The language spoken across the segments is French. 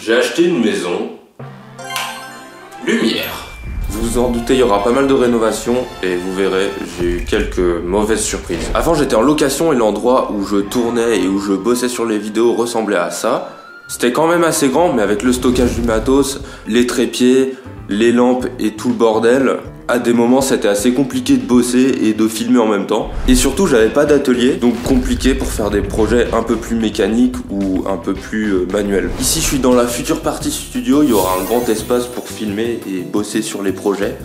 J'ai acheté une maison. Lumière. Vous vous en doutez, il y aura pas mal de rénovations et vous verrez, j'ai eu quelques mauvaises surprises. Avant, j'étais en location et l'endroit où je tournais et où je bossais sur les vidéos ressemblait à ça. C'était quand même assez grand, mais avec le stockage du matos, les trépieds, les lampes et tout le bordel, à des moments c'était assez compliqué de bosser et de filmer en même temps. Et surtout j'avais pas d'atelier, donc compliqué pour faire des projets un peu plus mécaniques ou un peu plus manuels. Ici je suis dans la future partie studio, il y aura un grand espace pour filmer et bosser sur les projets.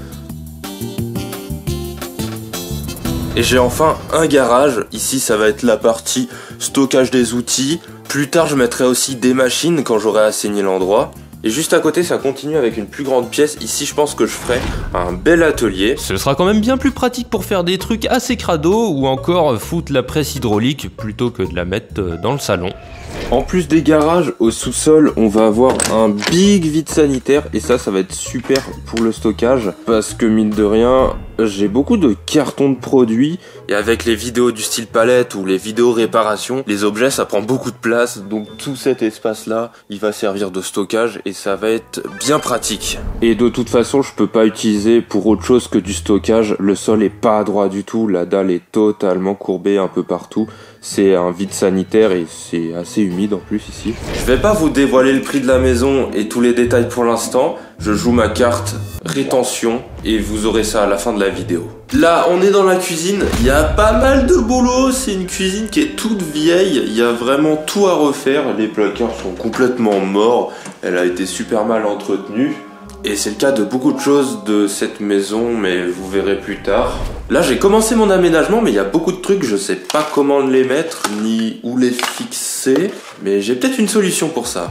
Et j'ai enfin un garage, ici ça va être la partie stockage des outils. Plus tard je mettrai aussi des machines quand j'aurai assaini l'endroit. Et juste à côté, ça continue avec une plus grande pièce. Ici, je pense que je ferai un bel atelier. Ce sera quand même bien plus pratique pour faire des trucs assez crado ou encore foutre la presse hydraulique plutôt que de la mettre dans le salon. En plus des garages, au sous-sol, on va avoir un big vide sanitaire et ça va être super pour le stockage parce que mine de rien, j'ai beaucoup de cartons de produits et avec les vidéos du style palette ou les vidéos réparation, les objets ça prend beaucoup de place donc tout cet espace là, il va servir de stockage et ça va être bien pratique. Et de toute façon, je peux pas utiliser pour autre chose que du stockage, le sol est pas droit du tout, la dalle est totalement courbée un peu partout. C'est un vide sanitaire et c'est assez humide en plus ici. Je vais pas vous dévoiler le prix de la maison et tous les détails pour l'instant. Je joue ma carte rétention et vous aurez ça à la fin de la vidéo. Là, on est dans la cuisine. Il y a pas mal de boulot. C'est une cuisine qui est toute vieille. Il y a vraiment tout à refaire. Les placards sont complètement morts. Elle a été super mal entretenue. Et c'est le cas de beaucoup de choses de cette maison, mais vous verrez plus tard. Là, j'ai commencé mon aménagement, mais il y a beaucoup de trucs, je sais pas comment les mettre, ni où les fixer. Mais j'ai peut-être une solution pour ça.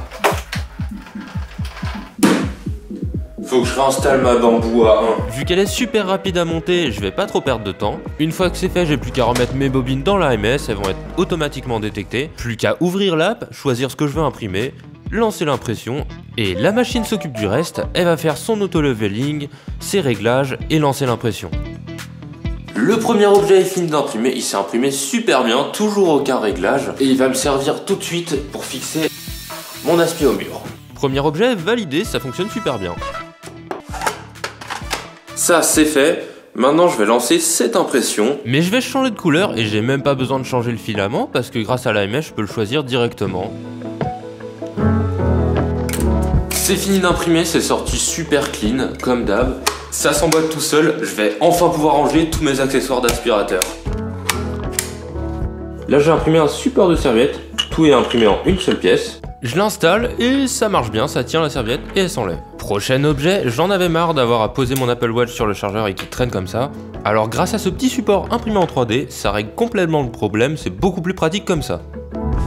Faut que je réinstalle ma bambou à 1. Vu qu'elle est super rapide à monter, je vais pas trop perdre de temps. Une fois que c'est fait, j'ai plus qu'à remettre mes bobines dans l'AMS, elles vont être automatiquement détectées. Plus qu'à ouvrir l'app, choisir ce que je veux imprimer, lancer l'impression, et la machine s'occupe du reste, elle va faire son auto-leveling, ses réglages et lancer l'impression. Le premier objet est fini d'imprimer, il s'est imprimé super bien, toujours aucun réglage, et il va me servir tout de suite pour fixer mon aspi au mur. Premier objet validé, ça fonctionne super bien. Ça c'est fait, maintenant je vais lancer cette impression. Mais je vais changer de couleur et j'ai même pas besoin de changer le filament parce que grâce à l'AMS je peux le choisir directement. C'est fini d'imprimer, c'est sorti super clean, comme d'hab. Ça s'emboîte tout seul, je vais enfin pouvoir ranger tous mes accessoires d'aspirateur. Là j'ai imprimé un support de serviette, tout est imprimé en une seule pièce. Je l'installe et ça marche bien, ça tient la serviette et elle s'enlève. Prochain objet, j'en avais marre d'avoir à poser mon Apple Watch sur le chargeur et qu'il traîne comme ça. Alors grâce à ce petit support imprimé en 3D, ça règle complètement le problème, c'est beaucoup plus pratique comme ça.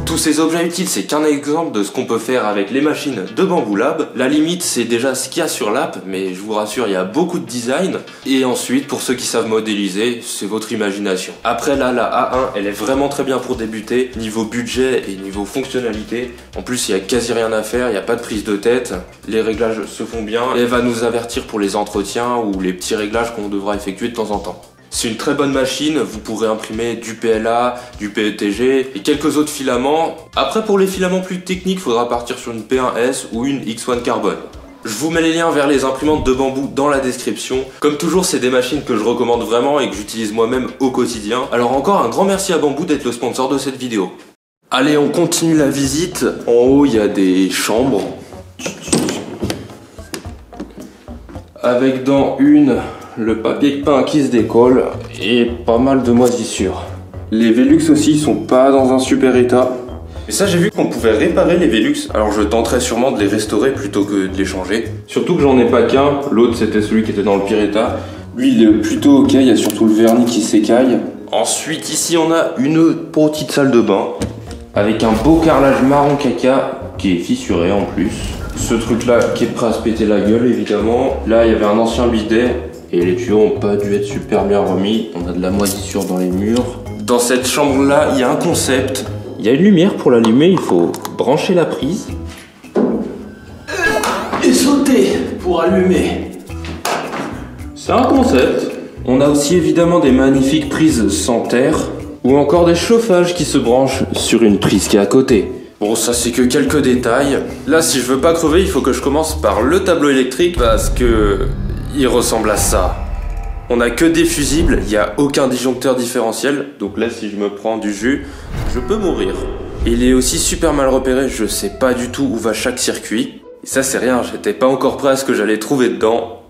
Tous ces objets utiles, c'est qu'un exemple de ce qu'on peut faire avec les machines de Bamboo Lab. La limite, c'est déjà ce qu'il y a sur l'app, mais je vous rassure, il y a beaucoup de design. Et ensuite, pour ceux qui savent modéliser, c'est votre imagination. Après là, la A1, elle est vraiment très bien pour débuter, niveau budget et niveau fonctionnalité. En plus, il n'y a quasi rien à faire, il n'y a pas de prise de tête. Les réglages se font bien et elle va nous avertir pour les entretiens ou les petits réglages qu'on devra effectuer de temps en temps. C'est une très bonne machine, vous pourrez imprimer du PLA, du PETG et quelques autres filaments. Après pour les filaments plus techniques, il faudra partir sur une P1S ou une X1 Carbone. Je vous mets les liens vers les imprimantes de bambou dans la description. Comme toujours, c'est des machines que je recommande vraiment et que j'utilise moi-même au quotidien. Alors encore un grand merci à Bamboo d'être le sponsor de cette vidéo. Allez, on continue la visite. En haut, il y a des chambres. Avec dans une... le papier peint qui se décolle et pas mal de moisissures. Les Velux aussi sont pas dans un super état. Et ça j'ai vu qu'on pouvait réparer les Velux, alors je tenterai sûrement de les restaurer plutôt que de les changer. Surtout que j'en ai pas qu'un, l'autre c'était celui qui était dans le pire état. Lui il est plutôt ok, il y a surtout le vernis qui s'écaille. Ensuite ici on a une petite salle de bain avec un beau carrelage marron caca qui est fissuré en plus. Ce truc là qui est prêt à se péter la gueule évidemment. Là il y avait un ancien bidet. Et les tuyaux n'ont pas dû être super bien remis. On a de la moisissure dans les murs. Dans cette chambre-là, il y a un concept. Il y a une lumière pour l'allumer, il faut brancher la prise. Et sauter pour allumer. C'est un concept. On a aussi évidemment des magnifiques prises sans terre. Ou encore des chauffages qui se branchent sur une prise qui est à côté. Bon, ça c'est que quelques détails. Là, si je veux pas crever, il faut que je commence par le tableau électrique parce que il ressemble à ça. On a que des fusibles, il n'y a aucun disjoncteur différentiel. Donc là, si je me prends du jus, je peux mourir. Il est aussi super mal repéré, je sais pas du tout où va chaque circuit. Et ça c'est rien, j'étais pas encore prêt à ce que j'allais trouver dedans.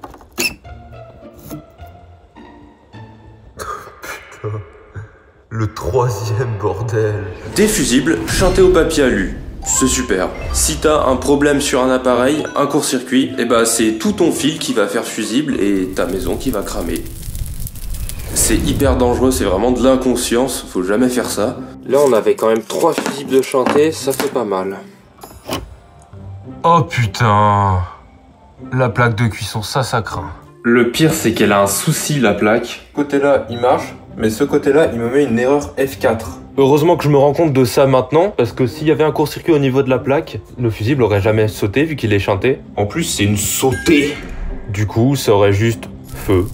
Putain, le troisième bordel. Des fusibles chantés au papier alu. C'est super. Si t'as un problème sur un appareil, un court-circuit, et bah c'est tout ton fil qui va faire fusible et ta maison qui va cramer. C'est hyper dangereux, c'est vraiment de l'inconscience, faut jamais faire ça. Là on avait quand même 3 fusibles de chanté, ça fait pas mal. Oh putain, la plaque de cuisson, ça craint. Le pire c'est qu'elle a un souci la plaque. Ce côté-là il marche, mais ce côté-là il me met une erreur F4. Heureusement que je me rends compte de ça maintenant, parce que s'il y avait un court-circuit au niveau de la plaque, le fusible aurait jamais sauté vu qu'il est chanté. En plus c'est une sautée. Du coup, ça aurait juste feu.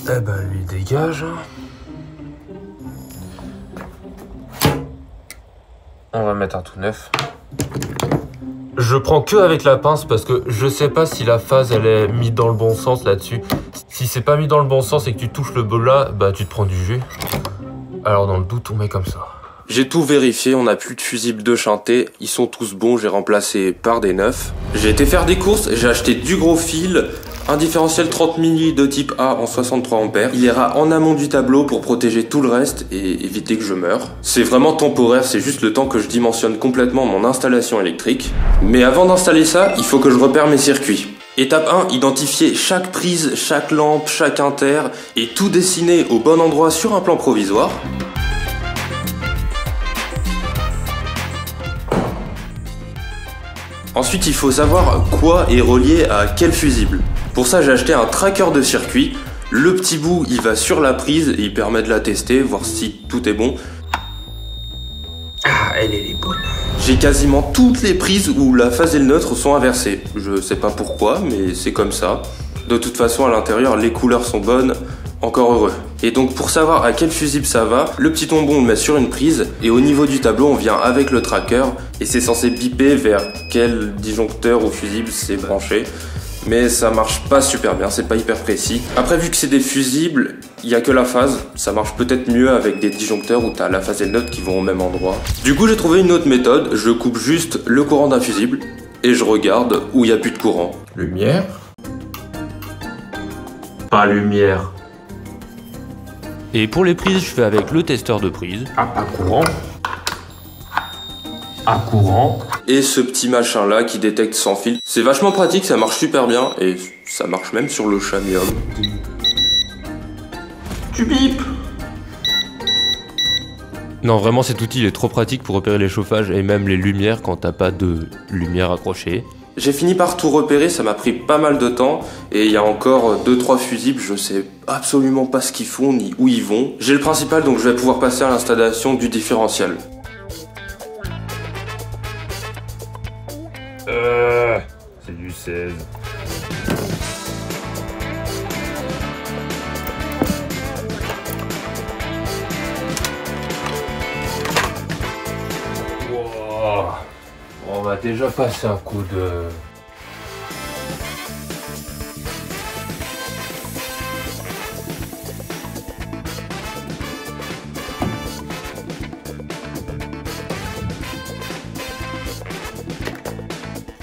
Eh ben lui dégage. On va mettre un tout neuf. Je prends que avec la pince parce que je sais pas si la phase elle est mise dans le bon sens là-dessus. Si c'est pas mis dans le bon sens et que tu touches le bol là, bah tu te prends du jus. Alors dans le doute, on met comme ça. J'ai tout vérifié, on n'a plus de fusibles de chanté, ils sont tous bons, j'ai remplacé par des neufs. J'ai été faire des courses, j'ai acheté du gros fil, un différentiel 30 milli de type A en 63 ampères. Il ira en amont du tableau pour protéger tout le reste et éviter que je meure. C'est vraiment temporaire, c'est juste le temps que je dimensionne complètement mon installation électrique. Mais avant d'installer ça, il faut que je repère mes circuits. Étape 1, identifier chaque prise, chaque lampe, chaque inter et tout dessiner au bon endroit sur un plan provisoire. Ensuite, il faut savoir quoi est relié à quel fusible. Pour ça, j'ai acheté un tracker de circuit. Le petit bout, il va sur la prise et il permet de la tester, voir si tout est bon. Ah, elle est bonne. J'ai quasiment toutes les prises où la phase et le neutre sont inversées. Je sais pas pourquoi, mais c'est comme ça. De toute façon, à l'intérieur, les couleurs sont bonnes. Encore heureux. Et donc pour savoir à quel fusible ça va, le petit tombon on le met sur une prise et au niveau du tableau on vient avec le tracker et c'est censé biper vers quel disjoncteur ou fusible c'est branché. Mais ça marche pas super bien, c'est pas hyper précis. Après vu que c'est des fusibles, il y a que la phase, ça marche peut-être mieux avec des disjoncteurs où t'as la phase et le neutre qui vont au même endroit. Du coup j'ai trouvé une autre méthode, je coupe juste le courant d'un fusible et je regarde où il y a plus de courant. Lumière. Pas lumière. Et pour les prises, je fais avec le testeur de prise. À courant. À courant. Et ce petit machin là qui détecte sans fil. C'est vachement pratique, ça marche super bien et ça marche même sur le chamium. Tu bipes. Non, vraiment cet outil il est trop pratique pour repérer les chauffages et même les lumières quand t'as pas de lumière accrochée. J'ai fini par tout repérer, ça m'a pris pas mal de temps et il y a encore 2-3 fusibles, je sais absolument pas ce qu'ils font ni où ils vont. J'ai le principal donc je vais pouvoir passer à l'installation du différentiel. C'est du 16. Wow. On va déjà passer un coup de...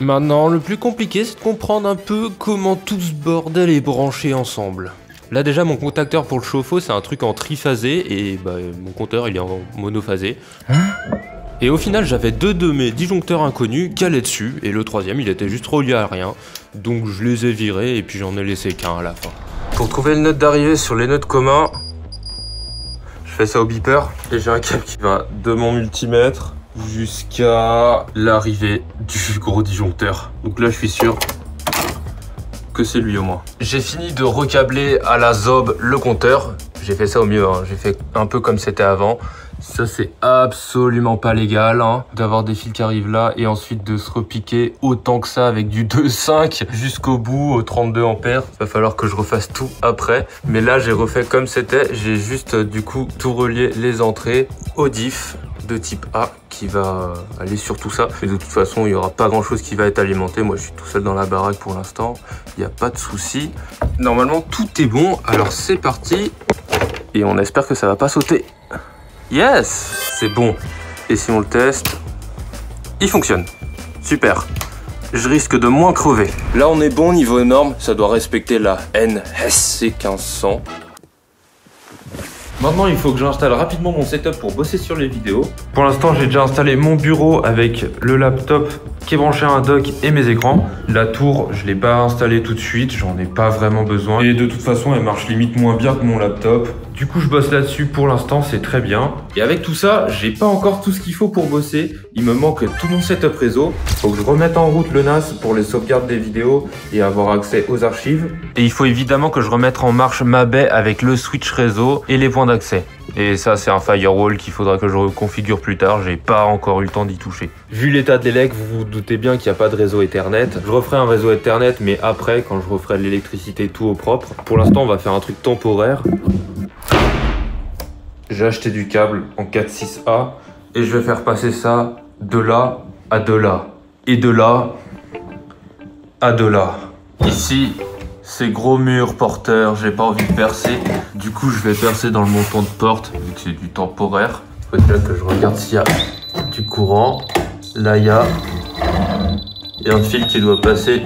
Maintenant, le plus compliqué, c'est de comprendre un peu comment tout ce bordel est branché ensemble. Là déjà, mon contacteur pour le chauffe-eau, c'est un truc en triphasé, et bah, mon compteur, il est en monophasé. Et au final, j'avais deux de mes disjoncteurs inconnus calés dessus, et le troisième, il était juste relié à rien. Donc je les ai virés, et puis j'en ai laissé qu'un à la fin. Pour trouver le nœud d'arrivée sur les nœuds communs, je fais ça au beeper, et j'ai un câble qui va de mon multimètre jusqu'à l'arrivée du gros disjoncteur. Donc là, je suis sûr que c'est lui au moins. J'ai fini de recabler à la zob le compteur. J'ai fait ça au mieux, hein. J'ai fait un peu comme c'était avant. Ça, c'est absolument pas légal, hein, d'avoir des fils qui arrivent là et ensuite de se repiquer autant que ça avec du 2,5 jusqu'au bout, au 32 ampères. Il va falloir que je refasse tout après. Mais là, j'ai refait comme c'était. J'ai juste, du coup, tout relié les entrées au diff de type A qui va aller sur tout ça. Et de toute façon, il n'y aura pas grand chose qui va être alimenté. Moi, je suis tout seul dans la baraque pour l'instant. Il n'y a pas de souci. Normalement, tout est bon. Alors, c'est parti. Et on espère que ça va pas sauter. Yes! C'est bon. Et si on le teste, il fonctionne. Super. Je risque de moins crever. Là, on est bon niveau norme. Ça doit respecter la NSC 1500. Maintenant, il faut que j'installe rapidement mon setup pour bosser sur les vidéos. Pour l'instant, j'ai déjà installé mon bureau avec le laptop qui est branché à un dock et mes écrans. La tour, je ne l'ai pas installée tout de suite, j'en ai pas vraiment besoin. Et de toute façon, elle marche limite moins bien que mon laptop. Du coup, je bosse là-dessus pour l'instant, c'est très bien. Et avec tout ça, j'ai pas encore tout ce qu'il faut pour bosser. Il me manque tout mon setup réseau. Faut que je remette en route le NAS pour les sauvegardes des vidéos et avoir accès aux archives. Et il faut évidemment que je remette en marche ma baie avec le switch réseau et les points d'accès. Et ça, c'est un firewall qu'il faudra que je reconfigure plus tard. J'ai pas encore eu le temps d'y toucher. Vu l'état de l'élec, vous vous doutez bien qu'il n'y a pas de réseau Ethernet. Je referai un réseau Ethernet, mais après, quand je referai l'électricité tout au propre. Pour l'instant, on va faire un truc temporaire. J'ai acheté du câble en 4.6A et je vais faire passer ça de là à de là. Et de là à de là. Ici, ces gros murs porteurs, j'ai pas envie de percer. Du coup, je vais percer dans le montant de porte, vu que c'est du temporaire. Faut déjà que je regarde s'il y a du courant. Là, il y a un fil qui doit passer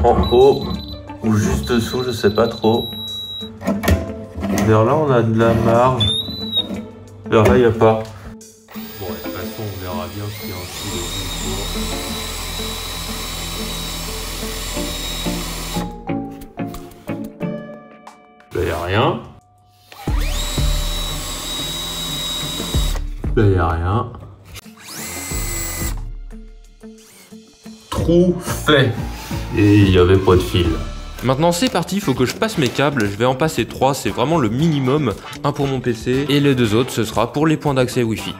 en haut ou juste dessous, je sais pas trop. Vers là, on a de la marge. Vers là, il n'y a pas. Bon, de toute façon, on verra bien s'il y a un fil au bout. Là, il n'y a rien. Là, il n'y a rien. Trou fait. Et il n'y avait pas de fil. Maintenant c'est parti, il faut que je passe mes câbles, je vais en passer 3, c'est vraiment le minimum. Un pour mon PC et les 2 autres ce sera pour les points d'accès Wi-Fi.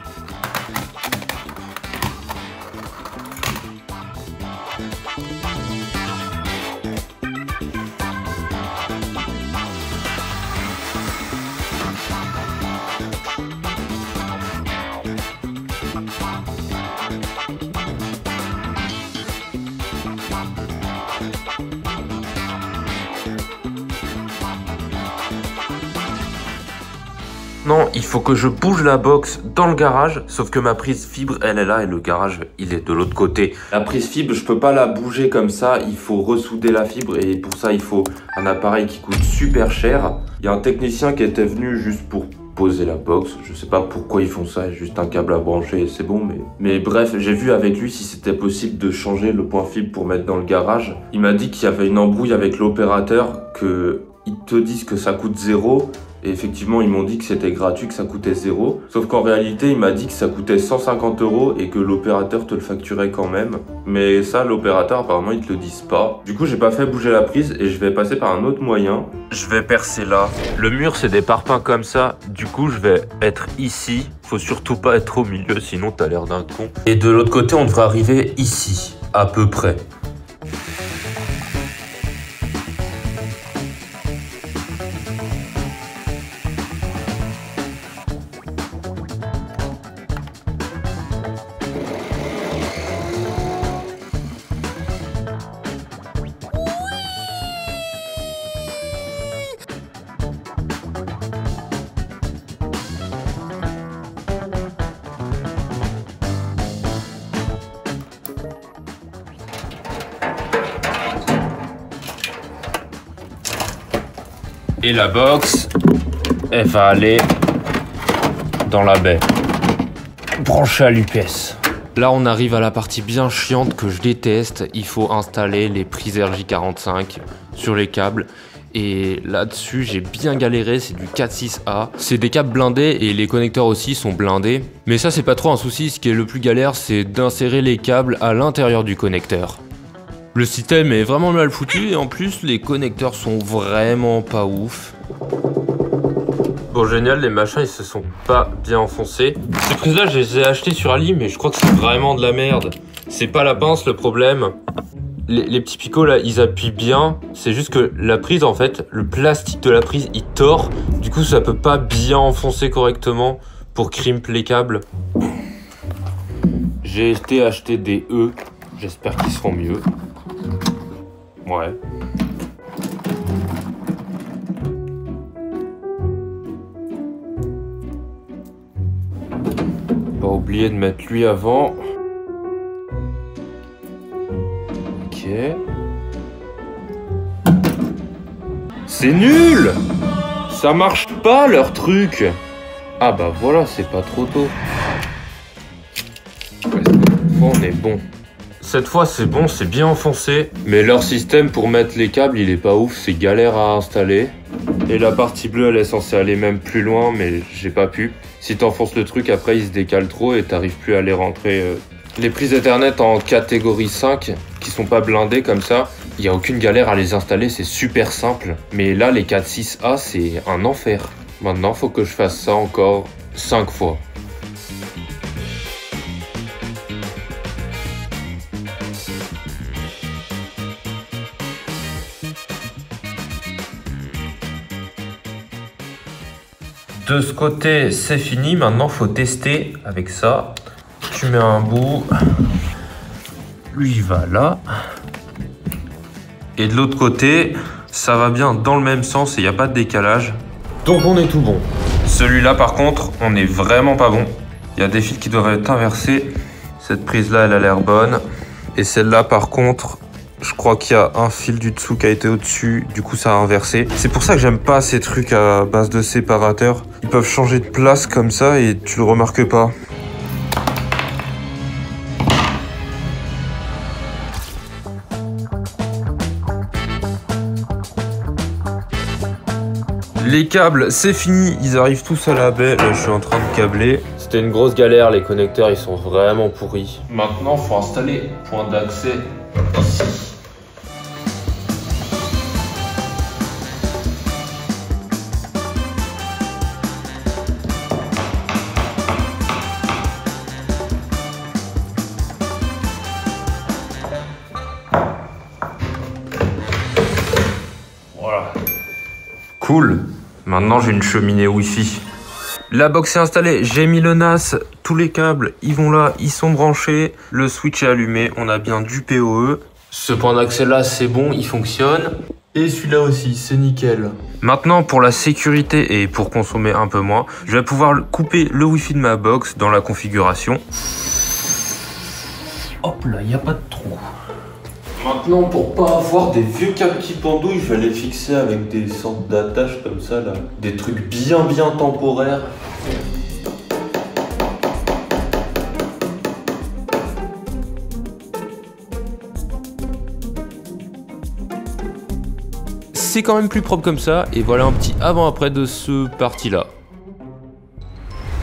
Non, il faut que je bouge la box dans le garage, sauf que ma prise fibre, elle est là et le garage, il est de l'autre côté. La prise fibre, je peux pas la bouger comme ça, il faut ressouder la fibre et pour ça, il faut un appareil qui coûte super cher. Il y a un technicien qui était venu juste pour poser la box, je sais pas pourquoi ils font ça, juste un câble à brancher et c'est bon, mais bref, j'ai vu avec lui si c'était possible de changer le point fibre pour mettre dans le garage. Il m'a dit qu'il y avait une embrouille avec l'opérateur, que ils te disent que ça coûte 0. Et effectivement, ils m'ont dit que c'était gratuit, que ça coûtait 0. Sauf qu'en réalité, il m'a dit que ça coûtait 150 € et que l'opérateur te le facturait quand même. Mais ça, l'opérateur, apparemment, ils te le disent pas. Du coup, j'ai pas fait bouger la prise et je vais passer par un autre moyen. Je vais percer là. Le mur, c'est des parpaings comme ça. Du coup, je vais être ici. Faut surtout pas être au milieu, sinon t'as l'air d'un con. Et de l'autre côté, on devrait arriver ici, à peu près. Et la box, elle va aller dans la baie, branchée à l'UPS. Là, on arrive à la partie bien chiante que je déteste. Il faut installer les prises RJ45 sur les câbles. Et là-dessus, j'ai bien galéré, c'est du 4.6A. C'est des câbles blindés et les connecteurs aussi sont blindés. Mais ça, c'est pas trop un souci. Ce qui est le plus galère, c'est d'insérer les câbles à l'intérieur du connecteur. Le système est vraiment mal foutu et en plus les connecteurs sont vraiment pas ouf. Bon génial, les machins ils se sont pas bien enfoncés. Ces prises là je les ai achetées sur Ali mais je crois que c'est vraiment de la merde. C'est pas la pince le problème. Les petits picots là ils appuient bien. C'est juste que la prise en fait, le plastique de la prise il tord. Du coup ça peut pas bien enfoncer correctement. pour crimper les câbles. J'ai été acheter des E, j'espère qu'ils seront mieux. Ouais. Pas oublier de mettre lui avant. Ok. C'est nul! Ça marche pas leur truc! Ah bah voilà, c'est pas trop tôt. Ouais, cette fois on est bon. Cette fois c'est bon, c'est bien enfoncé. Mais leur système pour mettre les câbles il est pas ouf, c'est galère à installer. Et la partie bleue elle est censée aller même plus loin mais j'ai pas pu. Si t'enfonces le truc après il se décale trop et t'arrives plus à les rentrer. Les prises Ethernet en catégorie 5 qui sont pas blindées comme ça, il n'y a aucune galère à les installer, c'est super simple. Mais là les 4.6A c'est un enfer. Maintenant faut que je fasse ça encore 5 fois. De ce côté, c'est fini. Maintenant, faut tester avec ça. Tu mets un bout. Lui, il va là. Et de l'autre côté, ça va bien dans le même sens et il n'y a pas de décalage. Donc, on est tout bon. Celui-là, par contre, on n'est vraiment pas bon. Il y a des fils qui doivent être inversés. Cette prise-là, elle a l'air bonne. Et celle-là, par contre... Je crois qu'il y a un fil du dessous qui a été au-dessus, du coup ça a inversé. C'est pour ça que j'aime pas ces trucs à base de séparateurs. Ils peuvent changer de place comme ça et tu le remarques pas. Les câbles, c'est fini, ils arrivent tous à la baie. Là, je suis en train de câbler. C'était une grosse galère, les connecteurs, ils sont vraiment pourris. Maintenant, faut installer point d'accès ici. Voilà. Cool. Maintenant, j'ai une cheminée Wi-Fi. La box est installée, j'ai mis le NAS, tous les câbles, ils vont là, ils sont branchés, le switch est allumé, on a bien du PoE. Ce point d'accès là, c'est bon, il fonctionne. Et celui-là aussi, c'est nickel. Maintenant, pour la sécurité et pour consommer un peu moins, je vais pouvoir couper le Wi-Fi de ma box dans la configuration. Hop là, il n'y a pas de trou. Maintenant, pour pas avoir des vieux câbles qui pendouillent, je vais les fixer avec des sortes d'attaches comme ça là. Des trucs bien temporaires. C'est quand même plus propre comme ça, et voilà un petit avant-après de ce parti-là.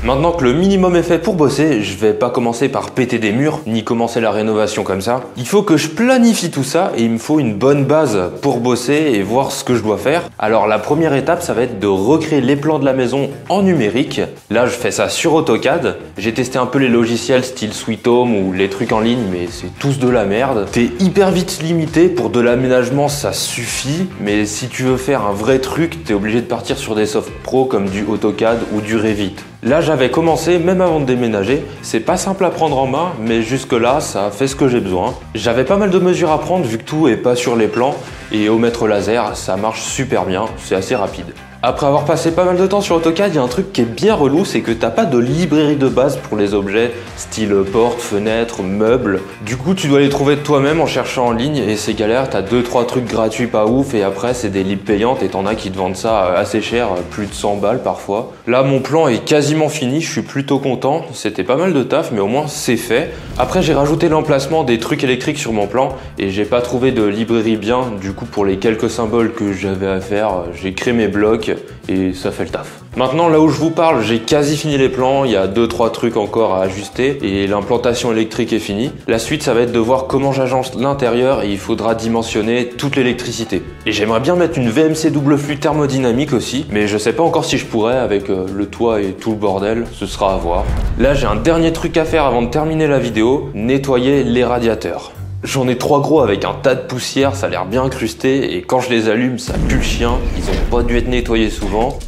Maintenant que le minimum est fait pour bosser, je vais pas commencer par péter des murs, ni commencer la rénovation comme ça. Il faut que je planifie tout ça et il me faut une bonne base pour bosser et voir ce que je dois faire. Alors la première étape, ça va être de recréer les plans de la maison en numérique. Là, je fais ça sur AutoCAD. J'ai testé un peu les logiciels style Sweet Home ou les trucs en ligne, mais c'est tous de la merde. T'es hyper vite limité, pour de l'aménagement, ça suffit. Mais si tu veux faire un vrai truc, t'es obligé de partir sur des softs pro comme du AutoCAD ou du Revit. Là, j'avais commencé, même avant de déménager. C'est pas simple à prendre en main, mais jusque-là, ça a fait ce que j'ai besoin. J'avais pas mal de mesures à prendre vu que tout est pas sur les plans. Et au mètre laser, ça marche super bien, c'est assez rapide. Après avoir passé pas mal de temps sur AutoCAD, il y a un truc qui est bien relou, c'est que t'as pas de librairie de base pour les objets, style porte, fenêtre, meubles. Du coup, tu dois les trouver de toi-même en cherchant en ligne et c'est galère, t'as 2-3 trucs gratuits pas ouf et après c'est des libs payantes et t'en as qui te vendent ça assez cher, plus de 100 balles parfois. Là, mon plan est quasiment fini, je suis plutôt content, c'était pas mal de taf mais au moins c'est fait. Après, j'ai rajouté l'emplacement des trucs électriques sur mon plan et j'ai pas trouvé de librairie bien, du coup pour les quelques symboles que j'avais à faire, j'ai créé mes blocs et ça fait le taf. Maintenant, là où je vous parle, j'ai quasi fini les plans, il y a 2-3 trucs encore à ajuster et l'implantation électrique est finie. La suite, ça va être de voir comment j'agence l'intérieur et il faudra dimensionner toute l'électricité. Et j'aimerais bien mettre une VMC double flux thermodynamique aussi, mais je sais pas encore si je pourrais avec le toit et tout le bordel, ce sera à voir. Là, j'ai un dernier truc à faire avant de terminer la vidéo, nettoyer les radiateurs. J'en ai 3 gros avec un tas de poussière, ça a l'air bien incrusté et quand je les allume, ça pue le chien. Ils ont pas dû être nettoyés souvent.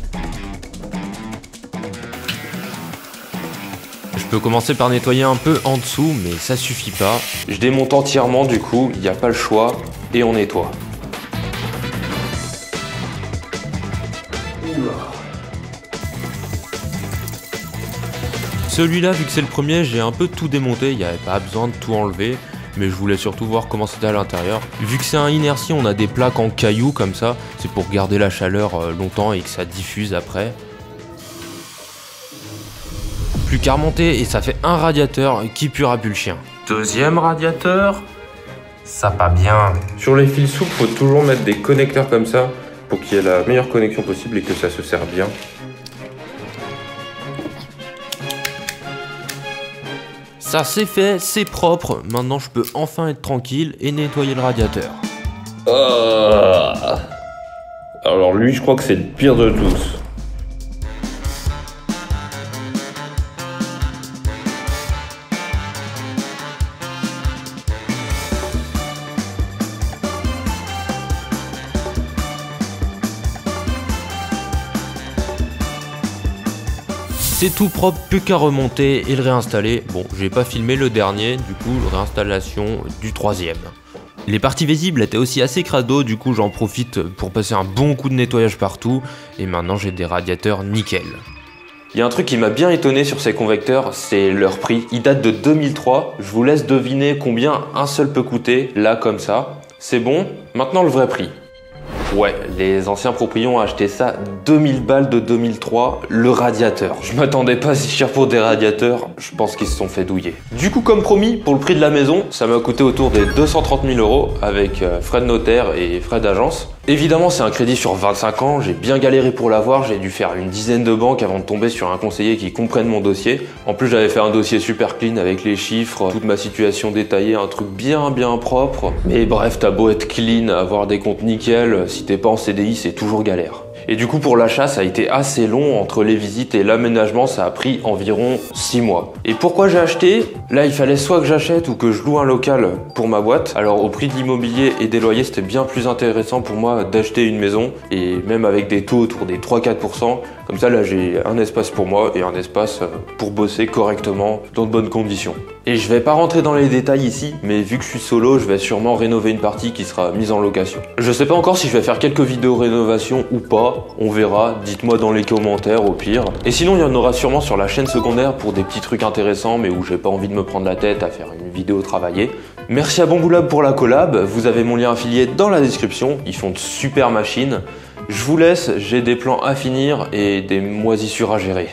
Je peux commencer par nettoyer un peu en dessous, mais ça suffit pas. Je démonte entièrement du coup, il n'y a pas le choix, et on nettoie. Celui-là, vu que c'est le premier, j'ai un peu tout démonté, il n'y avait pas besoin de tout enlever. Mais je voulais surtout voir comment c'était à l'intérieur. Vu que c'est un inertie, on a des plaques en cailloux comme ça. C'est pour garder la chaleur longtemps et que ça diffuse après. Plus qu'à remonter et ça fait un radiateur qui puera plus le chien. Deuxième radiateur. Ça pas bien. Sur les fils souples, faut toujours mettre des connecteurs comme ça pour qu'il y ait la meilleure connexion possible et que ça se serre bien. Ça c'est fait, c'est propre. Maintenant je peux enfin être tranquille et nettoyer le radiateur. Alors lui, je crois que c'est le pire de tous. C'est tout propre, plus qu'à remonter et le réinstaller. Bon, j'ai pas filmé le dernier, du coup, réinstallation du troisième. Les parties visibles étaient aussi assez crado, du coup j'en profite pour passer un bon coup de nettoyage partout. Et maintenant j'ai des radiateurs nickel. Il y a un truc qui m'a bien étonné sur ces convecteurs, c'est leur prix. Ils datent de 2003, je vous laisse deviner combien un seul peut coûter, là comme ça. C'est bon, maintenant le vrai prix. Ouais, les anciens proprios ont acheté ça 2000 balles de 2003, le radiateur. Je m'attendais pas si cher pour des radiateurs, je pense qu'ils se sont fait douiller. Du coup, comme promis, pour le prix de la maison, ça m'a coûté autour des 230 000 € avec frais de notaire et frais d'agence. Évidemment, c'est un crédit sur 25 ans, j'ai bien galéré pour l'avoir, j'ai dû faire une dizaine de banques avant de tomber sur un conseiller qui comprenne mon dossier. En plus, j'avais fait un dossier super clean avec les chiffres, toute ma situation détaillée, un truc bien propre. Mais bref, t'as beau être clean, avoir des comptes nickel, si t'es pas en CDI, c'est toujours galère. Et du coup, pour l'achat, ça a été assez long. Entre les visites et l'aménagement, ça a pris environ 6 mois. Et pourquoi j'ai acheté? Là, il fallait soit que j'achète ou que je loue un local pour ma boîte. Alors, au prix de l'immobilier et des loyers, c'était bien plus intéressant pour moi d'acheter une maison. Et même avec des taux autour des 3-4%. Comme ça, là, j'ai un espace pour moi et un espace pour bosser correctement dans de bonnes conditions. Et je vais pas rentrer dans les détails ici, mais vu que je suis solo, je vais sûrement rénover une partie qui sera mise en location. Je sais pas encore si je vais faire quelques vidéos rénovation ou pas, on verra, dites-moi dans les commentaires au pire. Et sinon, il y en aura sûrement sur la chaîne secondaire pour des petits trucs intéressants, mais où j'ai pas envie de me prendre la tête à faire une vidéo travaillée. Merci à Bamboulab pour la collab, vous avez mon lien affilié dans la description, ils font de super machines. Je vous laisse, j'ai des plans à finir et des moisissures à gérer.